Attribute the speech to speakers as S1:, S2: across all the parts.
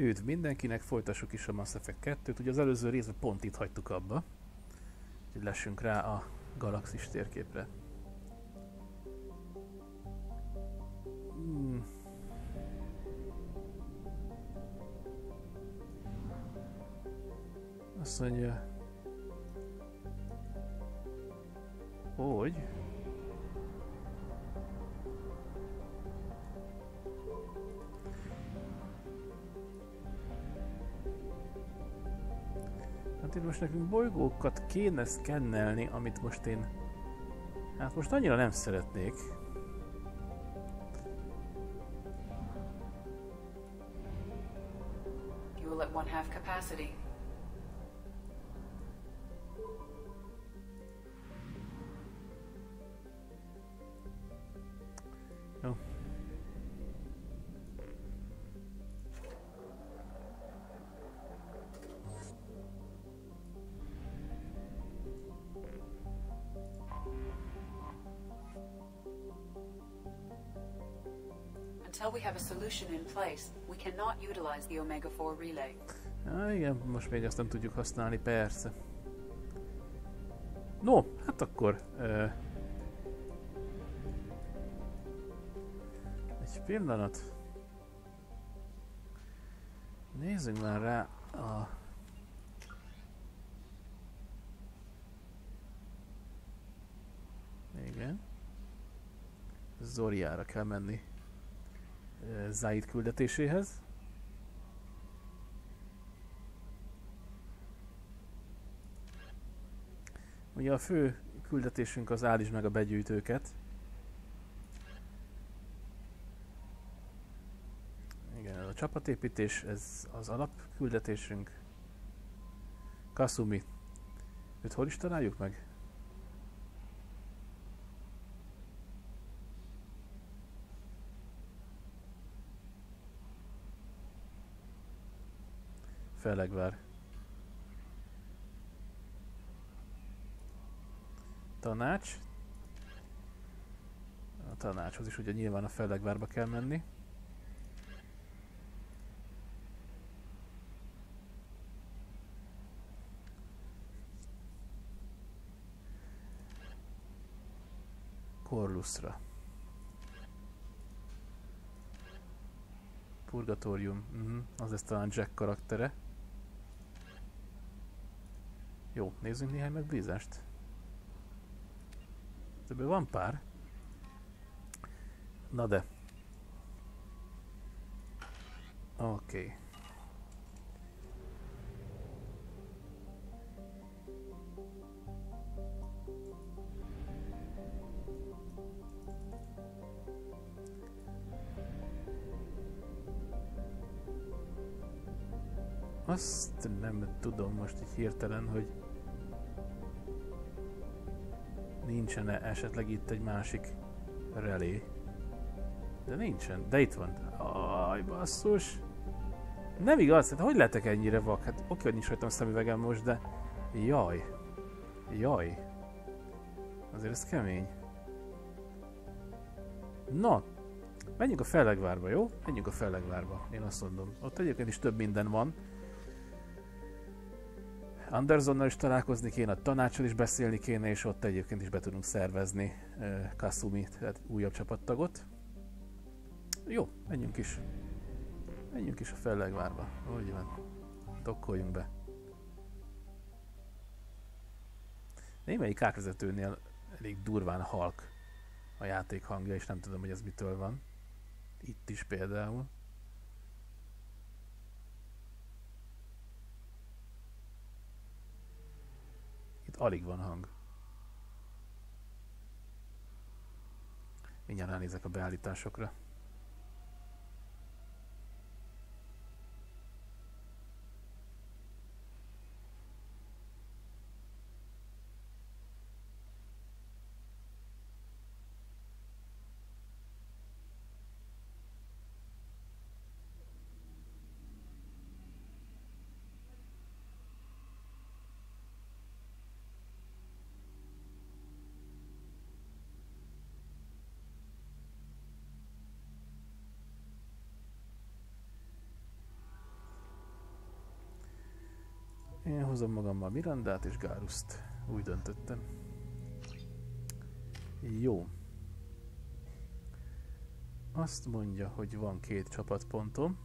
S1: Üdv mindenkinek, folytassuk is a Mass Effect 2-t. Ugye az előző részben pont itt hagytuk abba, hogy lessünk rá a galaxis térképre. Azt mondja, hogy hát itt most nekünk bolygókat kéne szkennelni, amit most én hát most annyira nem szeretnék.
S2: Fuel at 1/2 capacity.
S1: Jó.
S2: Until we have a solution in place, we cannot utilize the Omega-4 relay.
S1: Igen, most még ezt nem tudjuk használni, persze. No, hát akkor... egy pillanat. Nézzünk már rá a... Igen. Zoriára kell menni. Zaid küldetéséhez. Ugye a fő küldetésünk az állítsd meg a begyűjtőket. Igen, ez a csapatépítés, ez az alapküldetésünk. Kasumi. Őt hol is találjuk meg? Fellegvár. Tanács. A tanácshoz is ugye nyilván a Fellegvárba kell menni. Corlusra. Purgatórium. Az lesz talán Jack karaktere. Jó, nézzünk néhány megbízást. Ebből van pár. Na de. Oké. Azt nem tudom most így hirtelen, hogy nincsen-e esetleg itt egy másik relé. De nincsen, de itt van. Aj, basszus! Nem igaz, hát hogy lettek ennyire vak? Hát oké, hogy nincs rajtam a szemüvegem most, de... Jaj! Jaj! Azért ez kemény. No! Menjünk a Fellegvárba, jó? Menjünk a Fellegvárba, én azt mondom. Ott egyébként is több minden van. Andersonnal is találkozni kéne, a tanácssal is beszélni kéne, és ott egyébként is be tudunk szervezni Kasumi, tehát újabb csapattagot. Jó, menjünk is. Menjünk is a Fellegvárba. Úgy van. Dokkoljunk be. Némelyik árvezetőnél elég durván halk a játék hangja, és nem tudom, hogy ez mitől van. Itt is például. Itt alig van hang. Mindjárt ránézek a beállításokra. Elhozom magammal Mirandát és Garust. Úgy döntöttem. Jó. Azt mondja, hogy van 2 csapatpontom.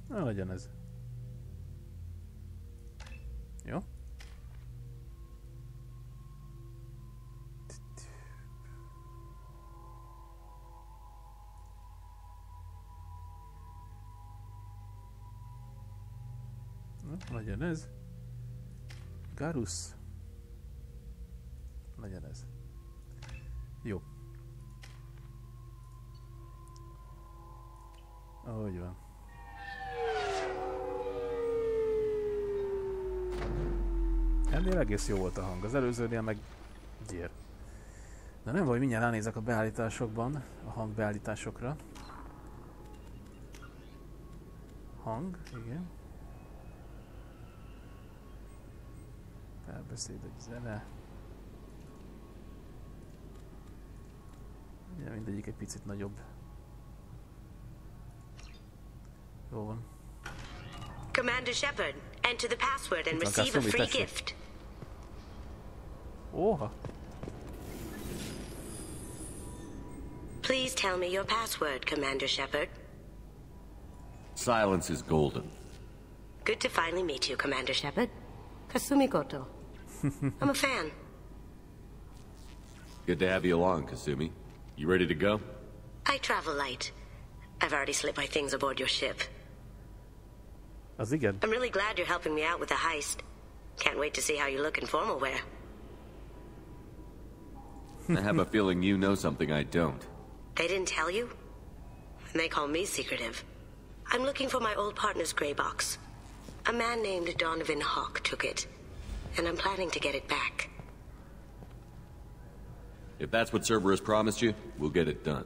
S1: Na, legyen ez. Jó. Legyen ez. Garus. Legyen ez. Jó. Ahogy van. Ennél egész jó volt a hang, az előzőnél meg gyér. De nem baj, mindjárt ránézek a beállításokban, a hangbeállításokra. Hang, igen. Felbeszéd, egy zene. Ja, mindegyik egy picit nagyobb. Jó van.
S3: Commander Shepard, enter the password and receive a free gift.
S1: Oha.
S3: Please tell me your password, Commander Shepard.
S4: Silence is golden.
S3: Good to finally meet you, Commander Shepard. Kasumi Goto. I'm a fan.
S4: Good to have you along, Kasumi. You ready to go?
S3: I travel light. I've already slipped my things aboard your ship.
S1: Az igen.
S3: I'm really glad you're helping me out with the heist. Can't wait to see how you look in formal wear.
S4: I have a feeling you know something I don't.
S3: They didn't tell you? And they call me secretive. I'm looking for my old partner's gray box. A man named Donovan Hawk took it, and I'm planning to get it back.
S4: If that's what Cerberus promised you, we'll get it done.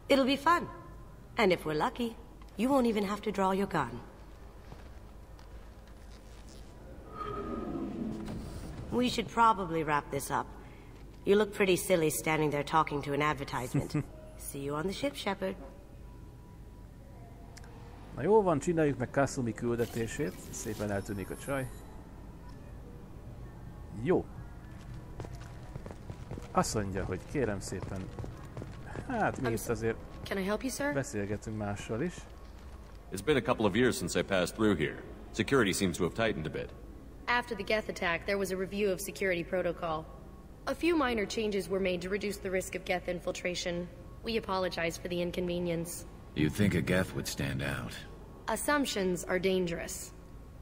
S3: It'll be fun. And if we're lucky, you won't even have to draw your gun. We should probably wrap this up. You look pretty silly standing there talking to an advertisement. See you on the ship, Shepard.
S1: Na jó van, csináljuk meg Kasumi küldetését. Szépen eltűnik a csaj. Jó. Azt mondja, hogy kérem szépen... Hát mi itt azért
S5: Can I help you, sir?
S1: beszélgetünk mással is.
S4: It's been a couple of years since I passed through here. Security seems to have tightened a bit.
S5: After the Geth attack, there was a review of security protocol. A few minor changes were made to reduce the risk of Geth infiltration. We apologize for the inconvenience.
S6: You'd think a Geth would stand out.
S5: Assumptions are dangerous.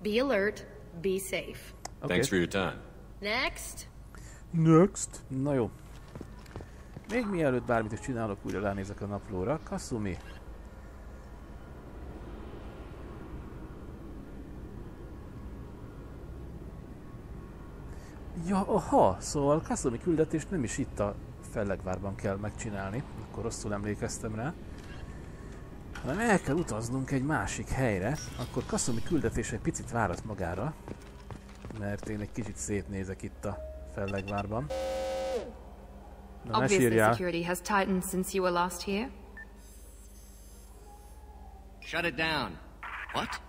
S5: Be alert, be safe.
S1: Okay.
S4: Thanks for your time.
S5: Next.
S1: Next. Na jó. Még mielőtt bármit is csinálok, újra ránézek a naplóra. Kasumi. Ja, aha, szóval Kasumi küldetést nem is itt a Fellegvárban kell megcsinálni, akkor rosszul emlékeztem rá, hanem el kell utaznunk egy másik helyre, akkor Kasumi küldetés egy picit várat magára, mert én egy kicsit szétnézek itt a Fellegvárban. Na, ne
S7: Obviously,
S1: sírjál.
S7: security has tightened since you were last here.
S6: Shut it down. What?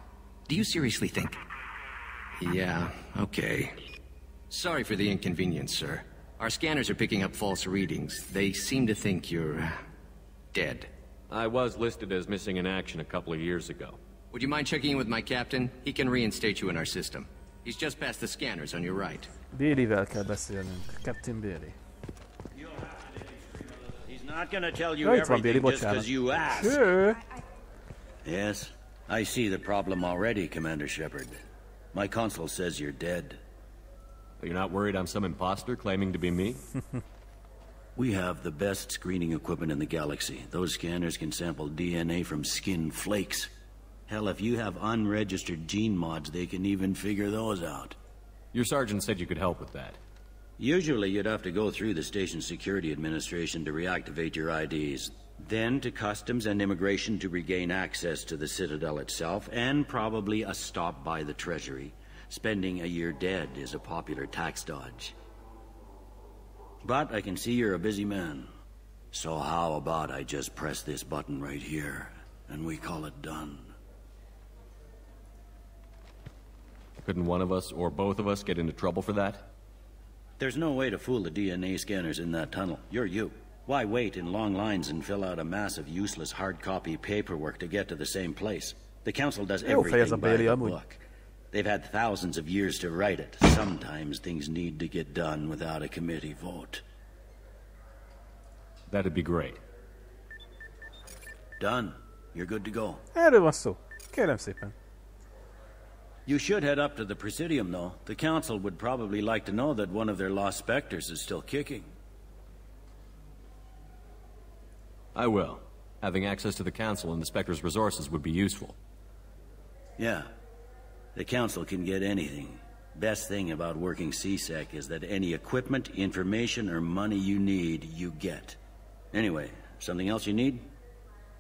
S6: Do you seriously think? Yeah, okay. Sorry for the inconvenience, sir. Our scanners are picking up false readings. They seem to think you're... dead.
S4: I was listed as missing in action a couple of years ago.
S6: Would you mind checking in with my captain? He can reinstate you in our system. He's just past the scanners on your right.
S1: Bailey-vel kell beszélnünk. Captain Bailey.
S8: He's not gonna tell you
S1: Ja, itt van Bailey,
S8: everything just
S1: bocsánat.
S8: because you asked.
S1: Sure.
S8: Yes, I see the problem already, Commander Shepard. My console says you're dead.
S4: You're not worried I'm some imposter claiming to be me?
S8: We have the best screening equipment in the galaxy. Those scanners can sample DNA from skin flakes. Hell, if you have unregistered gene mods, they can even figure those out.
S4: Your sergeant said you could help with that.
S8: Usually you'd have to go through the Station Security Administration to reactivate your IDs. Then to Customs and Immigration to regain access to the Citadel itself, and probably a stop by the Treasury. Spending a year dead is a popular tax dodge. But I can see you're a busy man. So how about I just press this button right here, and we call it done?
S4: Couldn't one of us, or both of us, get into trouble for that?
S8: There's no way to fool the DNA scanners in that tunnel. You're you. Why wait in long lines and fill out a massive useless hard copy paperwork to get to the same place? The Council does everything by the book. They've had thousands of years to write it. Sometimes things need to get done without a committee vote.
S4: That'd be great.
S8: Done. You're good to go.
S1: Erről van szó. Kérem szépen.
S8: You should head up to the Presidium, though. The Council would probably like to know that one of their lost Spectres is still kicking.
S4: I will. Having access to the Council and the Spectre's resources would be useful.
S8: Yeah. The Council can get anything. Best thing about working CSEC is that any equipment, information, or money you need, you get. Anyway, something else you need?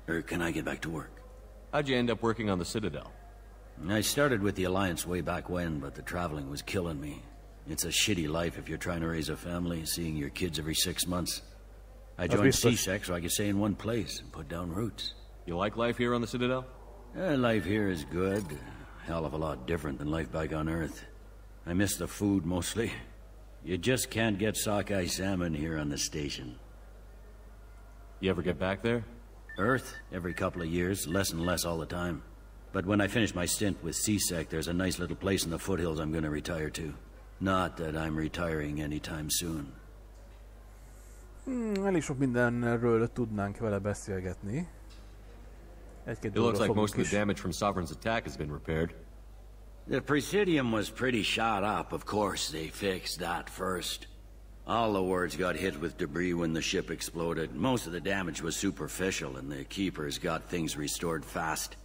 S8: Or can I get back to work?
S4: How'd you end up working on the Citadel?
S8: I started with the Alliance way back when, but the traveling was killing me. It's a shitty life if you're trying to raise a family, seeing your kids every 6 months. I joined CSEC so I could stay in one place and put down roots.
S4: You like life here on the Citadel?
S8: Life here is good. Hell of a lot different than life back on Earth. I miss the food mostly. You just can't get sockeye salmon here on the station.
S4: You ever get back there?
S8: Earth, every couple of years, less and less all the time. But when I finish my stint with CSEC, there's a nice little place in the foothills I'm going to retire to. Not that I'm retiring anytime soon.
S1: Elég sok mindenről tudnánk vele beszélgetni.
S4: It looks like most of the damage from Sovereign's attack has been repaired.
S8: The Presidium was pretty shot up, of course. They fixed that first. All the wards got hit with debris when the ship exploded. Most of the damage was superficial, and the Keepers got things restored fast.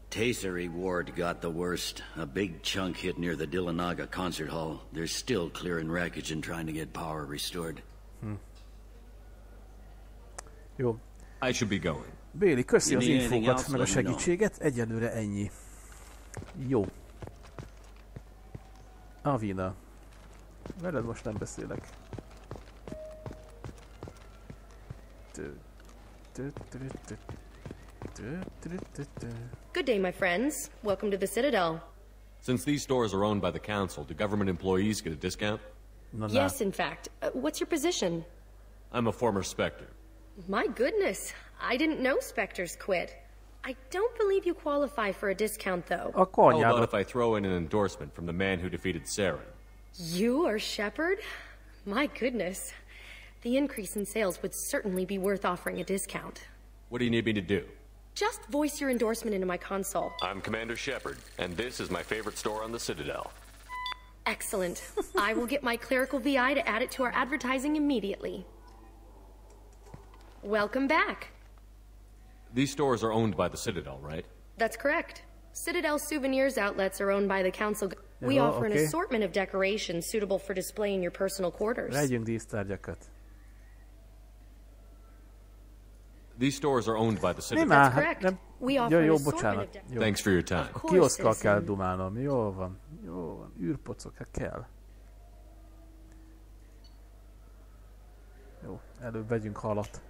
S8: Tasery Ward got the worst. A big chunk hit near the Dillanaga concert hall. They're still clearing wreckage and trying to get power restored.
S1: Jó.
S4: I should be going.
S1: Béli, köszi az infókat, meg a segítséget. Egyelőre ennyi. Jó. Avina. Veled most nem beszélek.
S5: Good day, my friends. Welcome to the Citadel.
S4: Since these stores are owned by the Council, do government employees get a discount?
S5: Yes, in fact. What's your position?
S4: I'm a former Spectre.
S5: My goodness. I didn't know Spectres quit. I don't believe you qualify for a discount, though.
S4: How about if I throw in an endorsement from the man who defeated Saren?
S5: You are Shepard? My goodness. The increase in sales would certainly be worth offering a discount.
S4: What do you need me to do?
S5: Just voice your endorsement into my console.
S4: I'm Commander Shepard, and this is my favorite store on the Citadel.
S5: Excellent. I will get my clerical VI to add it to our advertising immediately. Welcome back.
S4: These stores are owned by the Citadel, right?
S5: That's correct. Citadel Souvenirs outlets are owned by the Council. We offer an assortment of decorations suitable for display in your personal quarters.
S1: Legyünk dísztárgyakat.
S4: These stores are owned by the Citadel.
S5: That's correct. We offer an
S1: jó,
S5: assortment
S1: bocsánat.
S5: of
S1: Jó.
S4: Thanks for your time.
S1: Kioszkkal kell dumálnom. Jól van. Jó van. Űrpocok, hát kell. Jó, előbb vegyünk halat.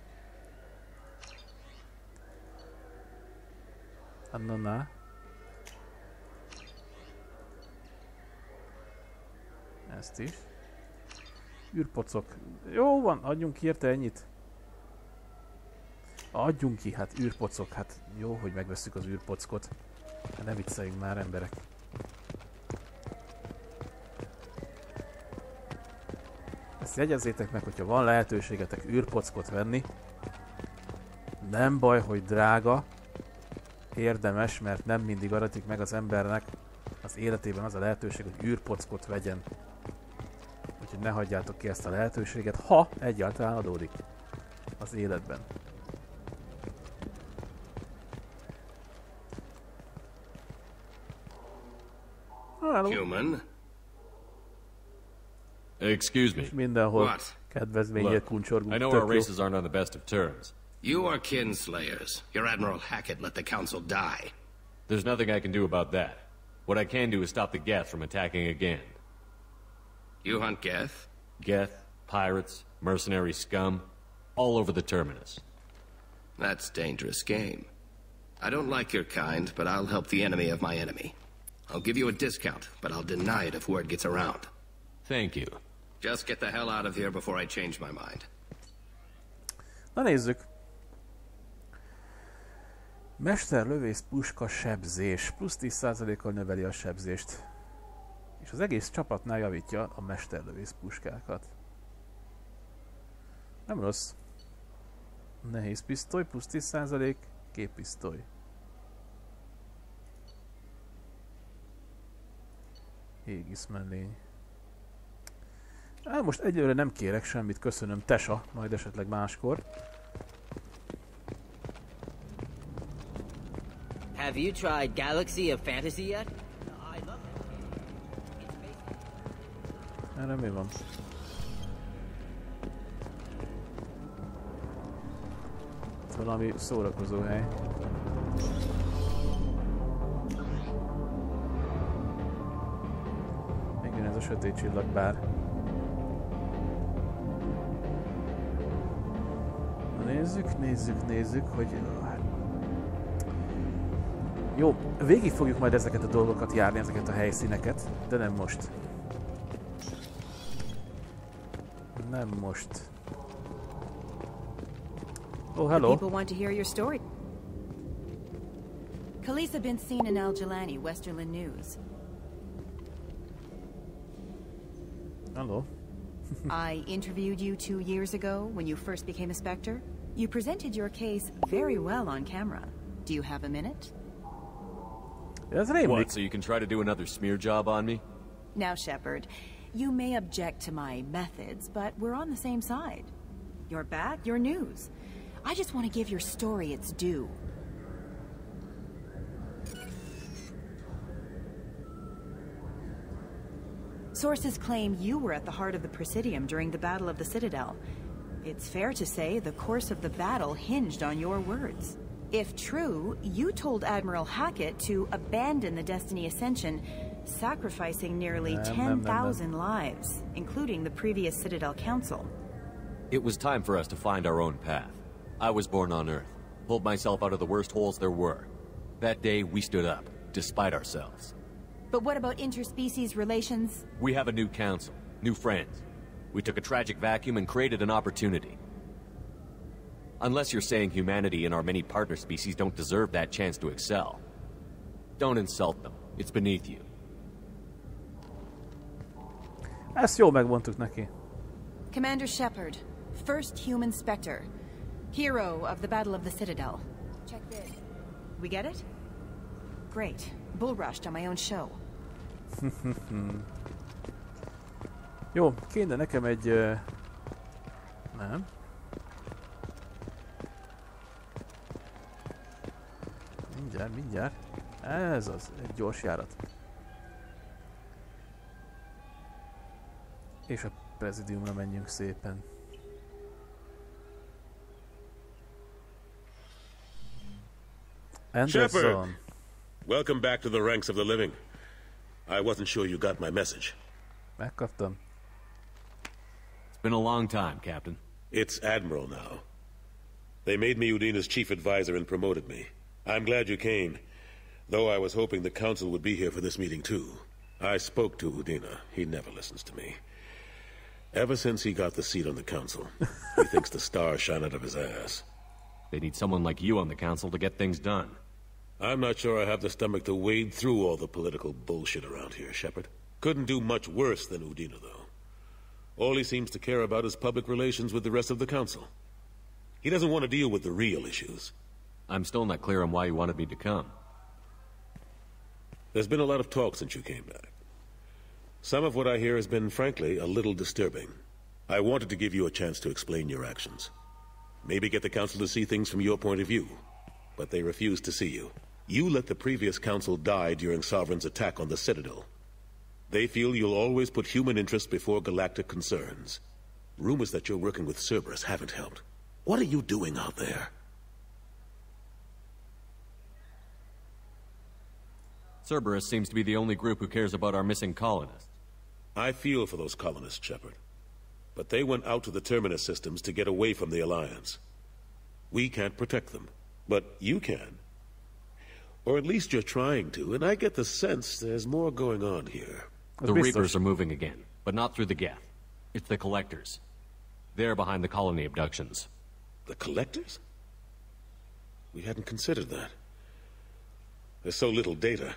S1: Na. Ezt is. Űrpocok. Jó van, adjunk ki érte ennyit. Adjunk ki, hát űrpocok. Hát jó, hogy megvesszük az űrpockot. Hát ne vicceljünk már, emberek. Ezt jegyezzétek meg, hogyha van lehetőségetek űrpockot venni. Nem baj, hogy drága. Érdemes, mert nem mindig adatik meg az embernek az életében az a lehetőség, hogy űrpockot vegyen. Úgyhogy ne hagyjátok ki ezt a lehetőséget, ha egyáltalán adódik az életben.
S9: Human?
S4: Excuse me.
S1: És mindenhol kedvezményért kuncsorgunk.
S4: I know our races aren't on the best of terms.
S9: You are kinslayers. Your Admiral Hackett let the Council die.
S4: There's nothing I can do about that. What I can do is stop the Geth from attacking again.
S9: You hunt Geth?
S4: Geth, pirates, mercenary scum. All over the terminus.
S9: That's dangerous game. I don't like your kind, but I'll help the enemy of my enemy. I'll give you a discount, but I'll deny it if word gets around.
S4: Thank you.
S9: Just get the hell out of here before I change my mind.
S1: Na nézzük. Mesterlövész puska sebzés. Plusz 10%-kal növeli a sebzést. És az egész csapatnál javítja a mesterlövész puskákat. Nem rossz. Nehéz pisztoly, plusz 10%, géppisztoly. Égisz mellény. Most egyelőre nem kérek semmit, köszönöm, Tesa, majd esetleg máskor.
S10: Have you tried Galaxy of Fantasy yet?
S1: Erre mi van? Valami szórakozó hely. Igen, ez a sötét csillagbár. Nézzük, hogy... Jó, végig fogjuk majd ezeket a dolgokat járni, ezeket a helyszíneket, de nem most. Nem most. Oh, hello.
S11: People want to hear your story. Khaleesa bint seen in Al Jalani, Westerland News.
S1: Hello.
S11: I interviewed you 2 years ago when you first became a Spectre. You presented your case very well on camera. Do you have a minute?
S4: What, so you can try to do another smear job on me?
S11: Now, Shepard, you may object to my methods, but we're on the same side. You're back, you're news. I just want to give your story its due. Sources claim you were at the heart of the Presidium during the Battle of the Citadel. It's fair to say the course of the battle hinged on your words. If true, you told Admiral Hackett to abandon the Destiny Ascension, sacrificing nearly 10,000 lives, including the previous Citadel Council.
S4: It was time for us to find our own path. I was born on Earth, pulled myself out of the worst holes there were. That day, we stood up, despite ourselves.
S11: But what about interspecies relations?
S4: We have a new council, new friends. We took a tragic vacuum and created an opportunity. Unless you're saying humanity and our many partner species don't deserve that chance to excel. Don't insult them. It's beneath you.
S1: Ezt jól megmondtuk neki.
S11: Commander Shepard, first human Spectre. Hero of the Battle of the Citadel. Check this. We get it? Great. Bull rushed on my own show.
S1: Jó, kéne nekem egy... Nem. Mindjárt. Ez az, egy gyors járat. És a Prezidiumra menjünk szépen. Anderson.
S12: Shepard! Welcome back to the ranks of the living. I wasn't sure you got my message.
S1: Megkaptam.
S4: It's been a long time, Captain.
S12: It's Admiral now. They made me Udina's chief advisor and promoted me. I'm glad you came, though I was hoping the Council would be here for this meeting too. I spoke to Udina. He never listens to me. Ever since he got the seat on the Council, he thinks the stars shine out of his ass.
S4: They need someone like you on the Council to get things done.
S12: I'm not sure I have the stomach to wade through all the political bullshit around here, Shepard. Couldn't do much worse than Udina, though. All he seems to care about is public relations with the rest of the Council. He doesn't want to deal with the real issues.
S4: I'm still not clear on why you wanted me to come.
S12: There's been a lot of talk since you came back. Some of what I hear has been, frankly, a little disturbing. I wanted to give you a chance to explain your actions. Maybe get the Council to see things from your point of view. But they refused to see you. You let the previous Council die during Sovereign's attack on the Citadel. They feel you'll always put human interests before galactic concerns. Rumors that you're working with Cerberus haven't helped. What are you doing out there?
S4: Cerberus seems to be the only group who cares about our missing colonists.
S12: I feel for those colonists, Shepard. But they went out to the Terminus systems to get away from the Alliance. We can't protect them, but you can. Or at least you're trying to, and I get the sense there's more going on here.
S4: The Reapers are moving again, but not through the Geth. It's the Collectors. They're behind the colony abductions.
S12: The Collectors? We hadn't considered that. There's so little data.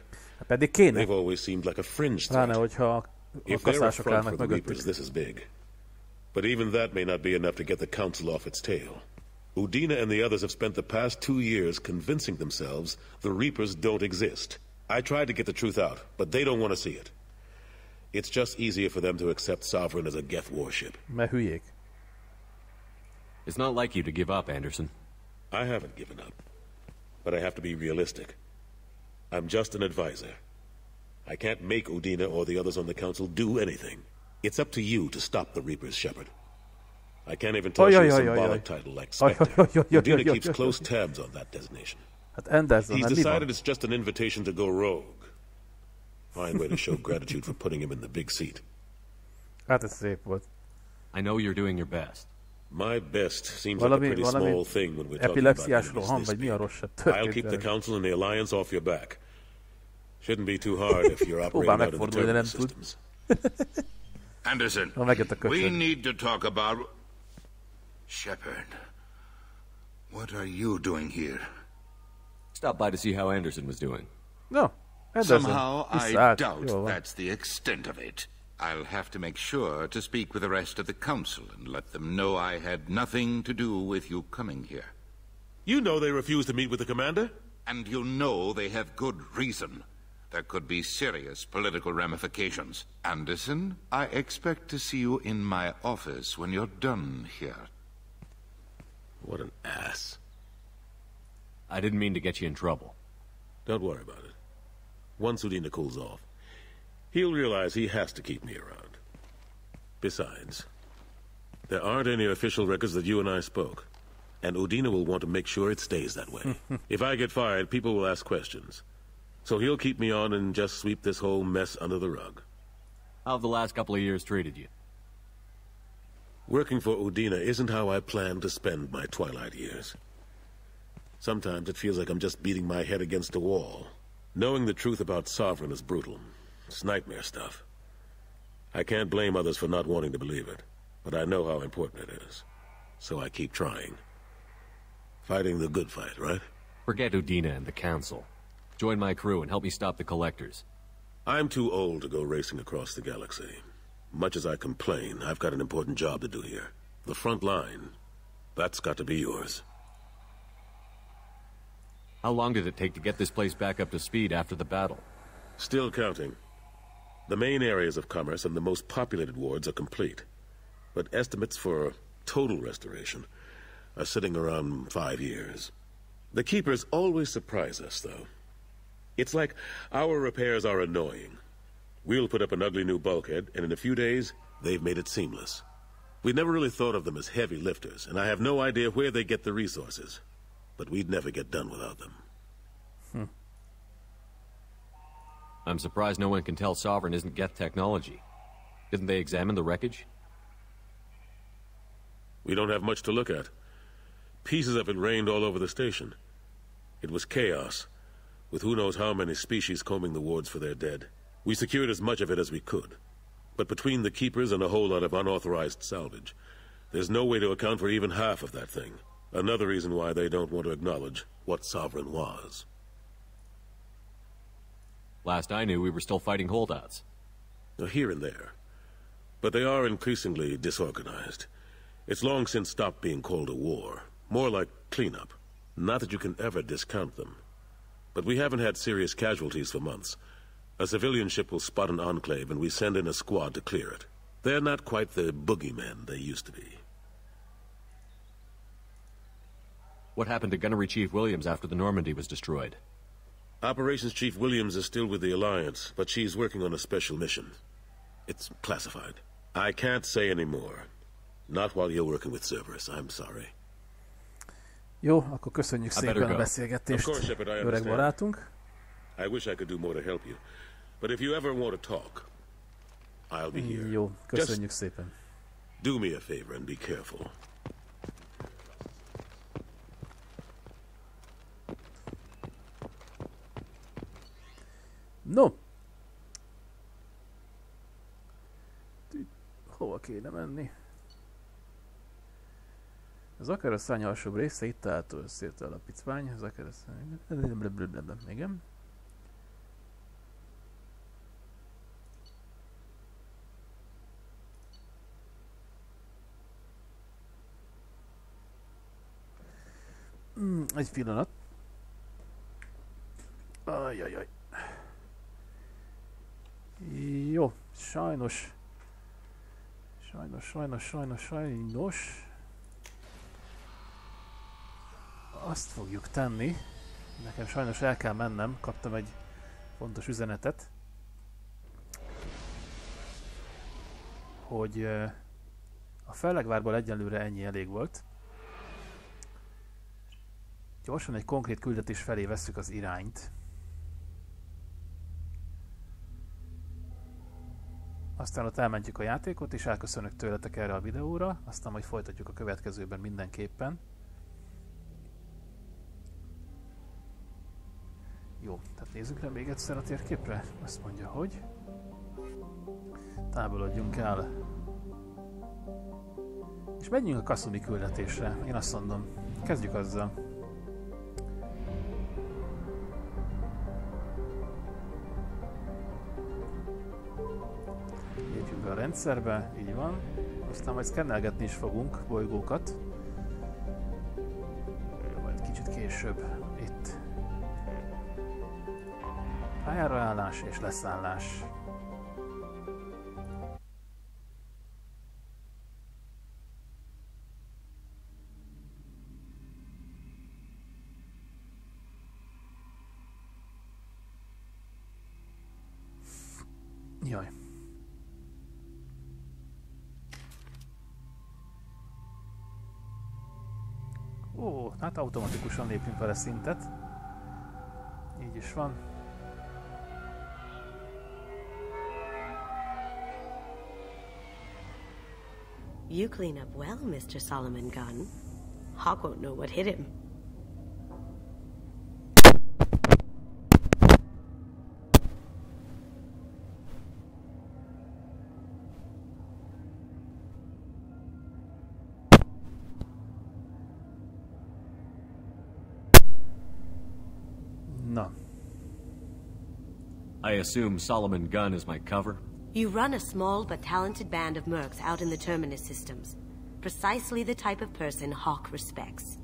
S1: Pedig kéne.
S12: They've always seemed like a fringe threat.
S1: Pláne, hogyha a
S12: If they're a
S1: kaszások
S12: front
S1: állnak
S12: for the
S1: mögöttük.
S12: Reapers, this is big. But even that may not be enough to get the Council off its tail. Udina and the others have spent the past 2 years convincing themselves the Reapers don't exist. I tried to get the truth out, but they don't want to see it. It's just easier for them to accept Sovereign as a Geth warship.
S1: Mert hülyék.
S4: It's not like you to give up, Anderson.
S12: I haven't given up. But I have to be realistic. I'm just an advisor. I can't make Udina or the others on the Council do anything. It's up to you to stop the Reapers, Shepard. I can't even toss you a symbolic title like Spectre. Udina keeps close tabs on that designation. He's decided it's just an invitation to go rogue. Fine way to show gratitude for putting him in the big seat.
S1: Hát ez szép volt.
S4: I know you're doing your best.
S12: My best seems like a pretty small thing when we're talking about enemies this big. I'll keep the Council and the Alliance off your back. Shouldn't be too hard if you're operating out of the Terminus systems.
S13: Anderson, we need to talk about... Shepard, what are you doing here?
S4: Stop by to see how Anderson was doing.
S1: No,
S13: somehow I doubt that's the extent of it. I'll have to make sure to speak with the rest of the Council and let them know I had nothing to do with you coming here.
S12: You know they refused to meet with the Commander?
S13: And you know they have good reason. There could be serious political ramifications. Anderson, I expect to see you in my office when you're done here.
S12: What an ass.
S4: I didn't mean to get you in trouble.
S12: Don't worry about it. Once Udina cools off, he'll realize he has to keep me around. Besides, there aren't any official records that you and I spoke, and Udina will want to make sure it stays that way. If I get fired, people will ask questions. So he'll keep me on and just sweep this whole mess under the rug.
S4: How have the last couple of years treated you?
S12: Working for Udina isn't how I planned to spend my twilight years. Sometimes it feels like I'm just beating my head against a wall. Knowing the truth about Sovereign is brutal. It's nightmare stuff. I can't blame others for not wanting to believe it, but I know how important it is. So I keep trying. Fighting the good fight, right?
S4: Forget Udina and the Council. Join my crew and help me stop the Collectors.
S12: I'm too old to go racing across the galaxy. Much as I complain, I've got an important job to do here. The front line, that's got to be yours.
S4: How long did it take to get this place back up to speed after the battle?
S12: Still counting. The main areas of commerce and the most populated wards are complete. But estimates for total restoration are sitting around 5 years. The Keepers always surprise us, though. It's like our repairs are annoying. We'll put up an ugly new bulkhead, and in a few days, they've made it seamless. We never really thought of them as heavy lifters, and I have no idea where they get the resources. But we'd never get done without them.
S4: I'm surprised no one can tell Sovereign isn't Geth technology. Didn't they examine the wreckage?
S12: We don't have much to look at. Pieces of it rained all over the station. It was chaos, with who knows how many species combing the wards for their dead. We secured as much of it as we could. But between the Keepers and a whole lot of unauthorized salvage, there's no way to account for even half of that thing. Another reason why they don't want to acknowledge what Sovereign was.
S4: Last I knew, we were still fighting holdouts.
S12: Here and there. But they are increasingly disorganized. It's long since stopped being called a war. More like cleanup. Not that you can ever discount them. But we haven't had serious casualties for months. A civilian ship will spot an enclave and we send in a squad to clear it. They're not quite the boogeymen they used to be.
S4: What happened to Gunnery Chief Williams after the Normandy was destroyed?
S12: Operations Chief Williams is still with the Alliance, but she's working on a special mission. It's classified. I can't say any more. Not while you're working with Cerberus, I'm sorry.
S1: Jó, akkor köszönjük szépen a beszélgetést, öreg barátunk.
S12: I wish I could do more to help you. But if you ever want to talk, I'll be here.
S1: Jó, köszönjük szépen.
S12: Do me a favor and be careful.
S1: No! Hova kéne menni? Az akaraszány alsóbb része itt található összét alapítvány. Az akaraszány... Igen. Egy pillanat. Ajajaj. Jó, sajnos. Azt fogjuk tenni. Nekem sajnos el kell mennem. Kaptam egy fontos üzenetet. Hogy a Fellegvárból egyelőre ennyi elég volt. Gyorsan egy konkrét küldetés felé vesszük az irányt. Aztán ott elmentjük a játékot, és elköszönök tőletek erre a videóra. Aztán majd folytatjuk a következőben mindenképpen. Jó, tehát nézzük le még egyszer a térképre. Azt mondja, hogy távolodjunk el. És menjünk a Kasumi küldetésre. Én azt mondom, kezdjük azzal. Lépjünk be a rendszerbe, így van. Aztán majd szkennelgetni is fogunk bolygókat. Majd kicsit később itt. Pályára állás és leszállás. Jaj. Ó, hát automatikusan lépjünk vele szintet. Így is van.
S3: You clean up well, Mr. Solomon Gunn. Hawk won't know what hit him.
S1: No.
S4: I assume Solomon Gunn is my cover?
S3: You run a small but talented band of mercs out in the Terminus systems. Precisely the type of person Hawk respects.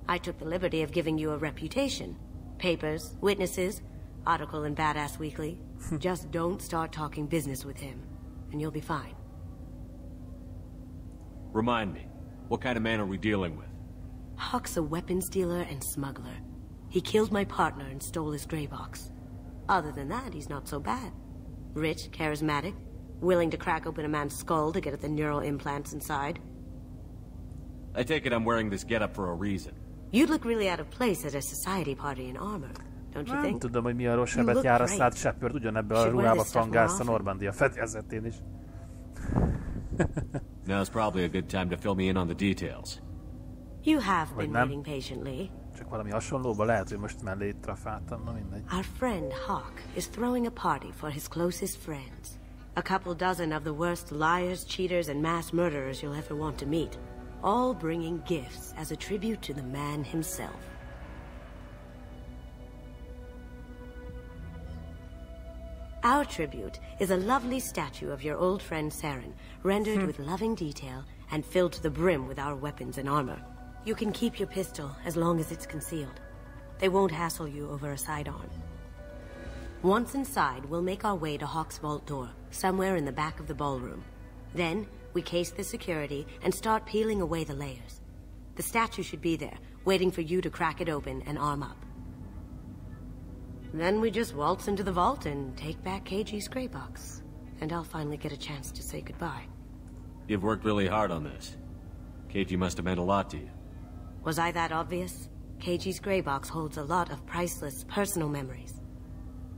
S3: I took the liberty of giving you a reputation. Papers, witnesses, article in Badass Weekly. Just don't start talking business with him, and you'll be fine.
S4: Remind me, what kind of man are we dealing with?
S3: Hawk's a weapons dealer and smuggler. He killed my partner and stole his gray box. Other than that, he's not so bad. Rich, charismatic, willing to crack open a man's skull to get at the neural implants inside.
S4: I take it I'm wearing this getup for a reason.
S3: You'd look really out of place at a society party in armor, don't you
S1: Nem
S3: think?
S1: tudom, hogy mi a rosszabbet jár a Sad Shepard, ugyanebben a ruhába frangálsz a Normandia fedélzetén is.
S4: Now's probably a good time to fill me in on the details.
S3: You have been waiting patiently.
S1: Csak valami hasonlóban lehet, hogy most mellé trafáltam, na mindegy.
S3: Our friend Hawk is throwing a party for his closest friends. A couple dozen of the worst liars, cheaters, and mass murderers you'll ever want to meet. All bringing gifts as a tribute to the man himself. Our tribute is a lovely statue of your old friend Saren, rendered with loving detail and filled to the brim with our weapons and armor. You can keep your pistol as long as it's concealed. They won't hassle you over a sidearm. Once inside, we'll make our way to Hawk's vault door, somewhere in the back of the ballroom. Then, we case the security and start peeling away the layers. The statue should be there, waiting for you to crack it open and arm up. Then we just waltz into the vault and take back KG's gray box. And I'll finally get a chance to say goodbye.
S4: You've worked really hard on this. KG must have meant a lot to you.
S3: Was I that obvious? KG's gray box holds a lot of priceless personal memories.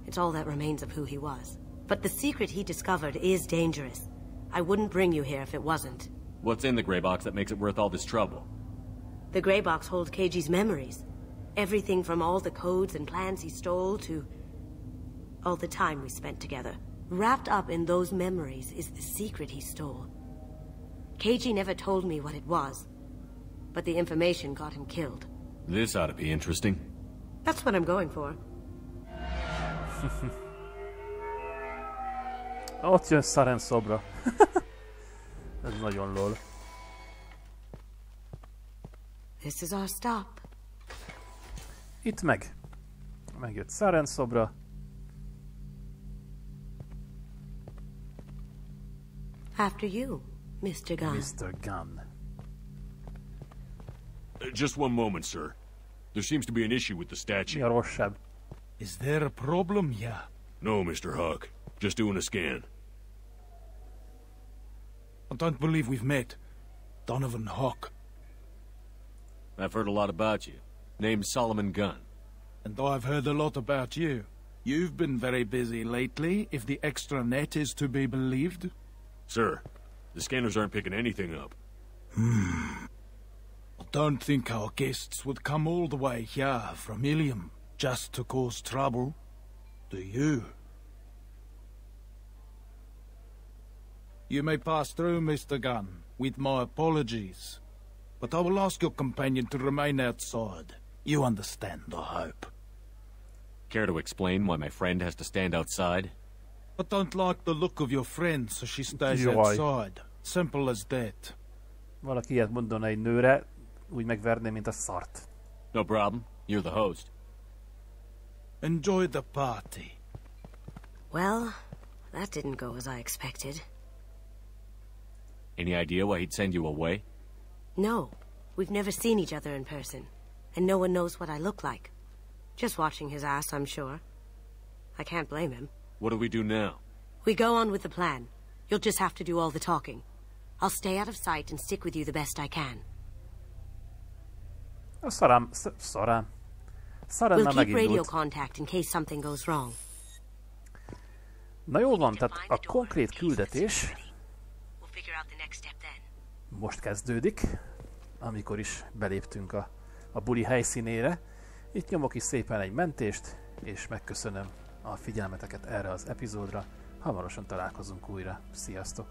S3: It's all that remains of who he was. But the secret he discovered is dangerous. I wouldn't bring you here if it wasn't.
S4: What's in the gray box that makes it worth all this trouble?
S3: The gray box holds Keiji's memories. Everything from all the codes and plans he stole to all the time we spent together. Wrapped up in those memories is the secret he stole. Keiji never told me what it was, but the information got him killed.
S4: This ought to be interesting.
S3: That's what I'm going for.
S1: Ott jön Saren szobra. Ez nagyon lol.
S3: This is our stop.
S1: Itt megjött Saren szobra.
S3: After you, Mr. Gunn.
S1: Mr. Gunn.
S14: Just one moment, sir. There seems to be an issue with the statue.
S1: Mi a rosszabb?
S15: Is there a problem here?
S14: No, Mr. Hawk. Just doing a scan.
S15: I don't believe we've met. Donovan Hawk.
S4: I've heard a lot about you. Name's Solomon Gunn.
S15: And I've heard a lot about you. You've been very busy lately, if the extra net is to be believed.
S14: Sir, the scanners aren't picking anything up.
S15: I don't think our guests would come all the way here from Ilium just to cause trouble. Do you? You may pass through, Mr. Gunn, with my apologies. But I will ask your companion to remain outside. You understand, I hope.
S4: Care to explain why my friend has to stand outside?
S15: I don't like the look of your friend, so she stays
S1: Jaj.
S15: outside. Simple as that.
S1: Valaki ilyet mondana egy nőre, úgy megverné, mint a szart.
S4: No problem. You're the host.
S15: Enjoy the party.
S3: Well, that didn't go as I expected.
S4: Any idea why he'd send you away?
S3: No, we've never seen each other in person, and no one knows what I look like. Just watching his ass, I'm sure. I can't blame him.
S4: What do we do now?
S3: We go on with the plan. You'll just have to do all the talking. I'll stay out of sight and stick with you the best I can.
S1: Szarán
S3: We'll
S1: már
S3: keep radio
S1: megindult.
S3: contact in case something goes wrong.
S1: Na jól van, tehát a konkrét küldetés
S3: We'll figure out the next step then.
S1: most kezdődik, amikor is beléptünk a buli helyszínére. Itt nyomok is szépen egy mentést, és megköszönöm a figyelmeteket erre az epizódra. Hamarosan találkozunk újra. Sziasztok!